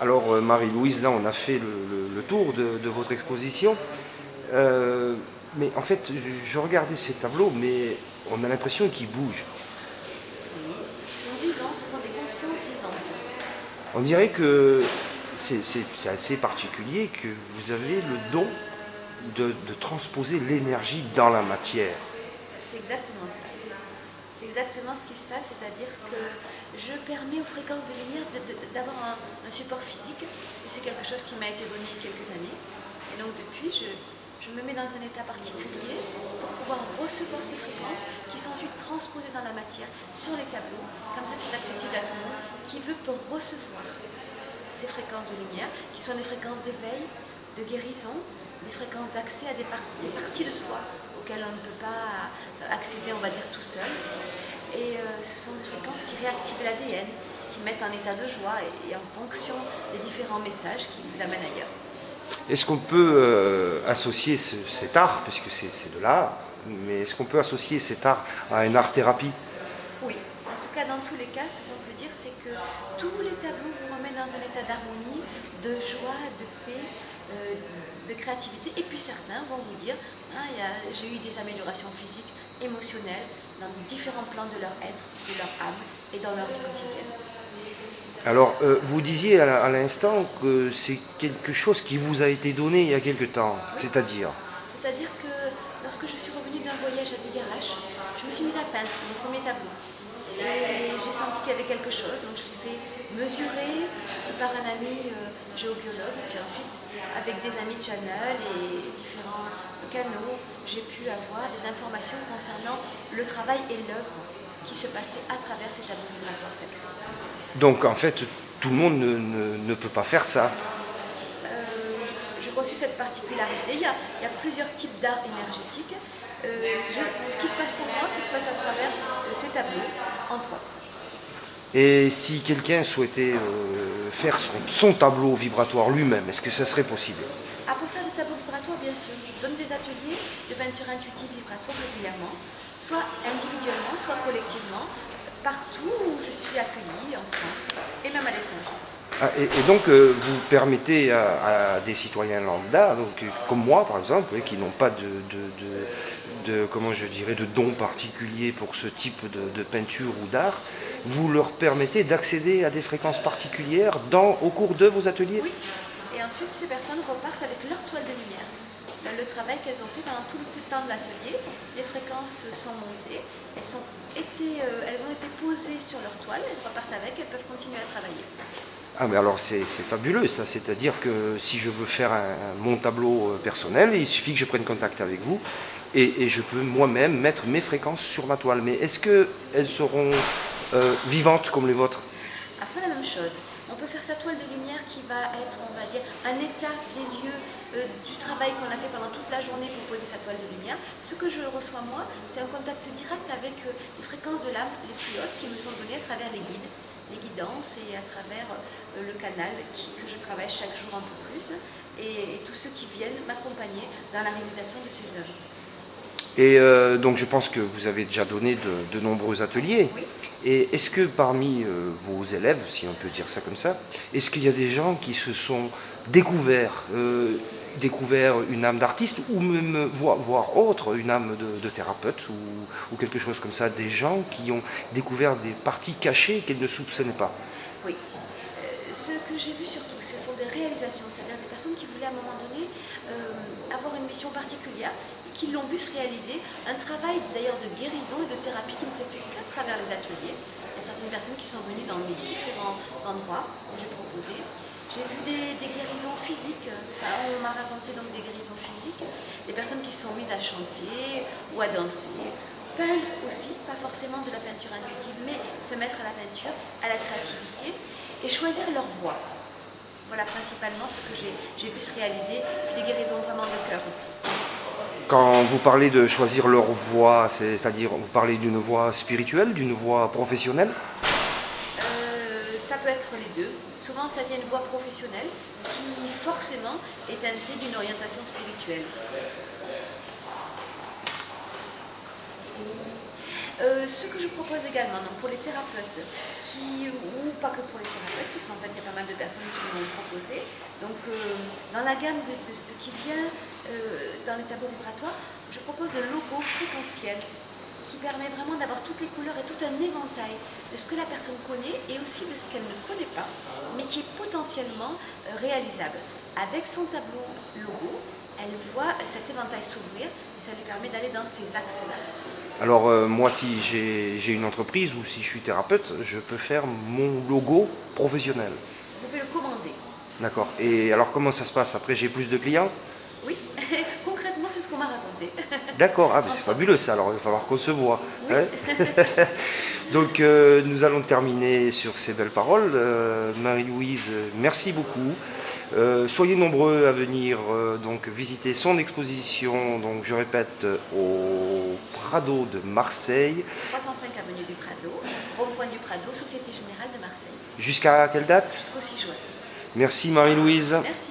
Alors Marie-Louise, là on a fait le tour de votre exposition. Mais en fait, je regardais ces tableaux, mais on a l'impression qu'ils bougent. Oui, ils sont vivants, ce sont des consciences vivantes. On dirait que c'est assez particulier que vous avez le don de transposer l'énergie dans la matière. C'est exactement ça. C'est exactement ce qui se passe, c'est-à-dire que je permets aux fréquences de lumière d'avoir un support physique, et c'est quelque chose qui m'a été donné il y a quelques années. Et donc depuis, je me mets dans un état particulier pour pouvoir recevoir ces fréquences qui sont ensuite transposées dans la matière, sur les tableaux. Comme ça, c'est accessible à tout le monde qui veut pour recevoir ces fréquences de lumière, qui sont des fréquences d'éveil, de guérison, des fréquences d'accès à des parties de soi auxquelles on ne peut pas accéder, on va dire, tout seul. Et ce sont des fréquences qui réactivent l'ADN, qui mettent en état de joie et en fonction des différents messages qui vous amènent ailleurs. Est-ce qu'on peut associer cet art, puisque c'est de l'art, mais est-ce qu'on peut associer cet art à une art-thérapie? Oui, en tout cas dans tous les cas, ce qu'on peut dire, c'est que tous les tableaux vous remettent dans un état d'harmonie, de joie, de paix, de créativité. Et puis certains vont vous dire, j'ai eu des améliorations physiques, émotionnelles, dans différents plans de leur être, de leur âme et dans leur vie quotidienne. Alors, vous disiez à l'instant que c'est quelque chose qui vous a été donné il y a quelque temps, Oui. c'est-à-dire? C'est-à-dire que lorsque je suis revenue d'un voyage à Bigarache, je me suis mise à peindre mon premier tableau. Et j'ai senti qu'il y avait quelque chose, donc je l'ai fait mesurer par un ami géobiologue. Et puis ensuite, avec des amis de Channel et différents canaux, j'ai pu avoir des informations concernant le travail et l'œuvre qui se passait à travers ces tableaux vibratoires sacrés. Donc, en fait, tout le monde ne peut pas faire ça. J'ai reçu cette particularité. Il y a plusieurs types d'art énergétique. Ce qui se passe pour moi, ça se passe à travers ces tableaux, entre autres. Et si quelqu'un souhaitait faire son tableau vibratoire lui-même, est-ce que ça serait possible? Pour faire des tableaux vibratoires, bien sûr, je donne des ateliers de peinture intuitive vibratoire régulièrement, soit individuellement, soit collectivement, partout où je suis accueillie, en France et même à l'étranger. Et donc, vous permettez à des citoyens lambda, donc, comme moi par exemple, qui n'ont pas comment je dirais, de don particulier pour ce type de peinture ou d'art, vous leur permettez d'accéder à des fréquences particulières au cours de vos ateliers? Oui, et ensuite ces personnes repartent avec leur toile de lumière. Le travail qu'elles ont fait pendant tout le temps de l'atelier, les fréquences sont montées, elles ont été posées sur leur toile, elles repartent avec, elles peuvent continuer à travailler. Ah mais alors c'est fabuleux ça, c'est-à-dire que si je veux faire mon tableau personnel, il suffit que je prenne contact avec vous et je peux moi-même mettre mes fréquences sur ma toile. Mais est-ce qu'elles seront vivantes comme les vôtres? C'est pas la même chose. On peut faire sa toile de lumière qui va être, on va dire, un état des lieux du travail qu'on a fait pendant toute la journée pour poser sa toile de lumière. Ce que je reçois moi, c'est un contact direct avec les fréquences de l'âme les plus hautes qui me sont données à travers les guides, les guidances et à travers le canal que je travaille chaque jour un peu plus et tous ceux qui viennent m'accompagner dans la réalisation de ces œuvres. Et donc je pense que vous avez déjà donné de nombreux ateliers. Oui. Et est-ce que parmi vos élèves, si on peut dire ça comme ça, est-ce qu'il y a des gens qui se sont découverts une âme d'artiste ou même, voire autre, une âme de thérapeute ou quelque chose comme ça, des gens qui ont découvert des parties cachées qu'elles ne soupçonnaient pas? Oui. Ce que j'ai vu surtout, ce sont des réalisations, c'est-à-dire des personnes qui voulaient à un moment donné avoir une mission particulière et qui l'ont vu se réaliser. Un travail d'ailleurs de guérison et de thérapie qui ne s'est fait qu'à travers les ateliers. Il y a certaines personnes qui sont venues dans mes différents endroits où j'ai proposé. J'ai vu des guérisons physiques, on m'a raconté donc des guérisons physiques, des personnes qui se sont mises à chanter ou à danser, peindre aussi, pas forcément de la peinture intuitive, mais se mettre à la peinture, à la créativité et choisir leur voie. Voilà principalement ce que j'ai vu se réaliser, puis des guérisons vraiment de cœur aussi. Quand vous parlez de choisir leur voie, c'est-à-dire vous parlez d'une voie spirituelle, d'une voie professionnelle? Ça peut être les deux. Souvent, ça devient une voie professionnelle qui forcément est teintée d'une orientation spirituelle. Ce que je propose également donc pour les thérapeutes, ou pas que pour les thérapeutes, puisqu'en fait il y a pas mal de personnes qui m'ont proposé. Donc, dans la gamme de ce qui vient dans les tableaux vibratoires, je propose le logo fréquentiel qui permet vraiment d'avoir toutes les couleurs et tout un éventail de ce que la personne connaît et aussi de ce qu'elle ne connaît pas, mais qui est potentiellement réalisable. Avec son tableau logo, elle voit cet éventail s'ouvrir et ça lui permet d'aller dans ces axes-là. Alors moi, si j'ai une entreprise ou si je suis thérapeute, je peux faire mon logo professionnel. Vous pouvez le commander. D'accord. Et alors comment ça se passe? Après, j'ai plus de clients? Oui, concrètement, c'est ce qu'on m'a raconté. D'accord, ah, mais c'est fabuleux ça, alors il va falloir qu'on se voit. Oui. Hein. Donc nous allons terminer sur ces belles paroles. Marie-Louise, merci beaucoup. Soyez nombreux à venir donc visiter son exposition, donc je répète, au Prado de Marseille. 305 avenue du Prado, rond-point du Prado, Société Générale de Marseille. Jusqu'à quelle date? Jusqu'au 6 juin. Merci Marie-Louise. Merci.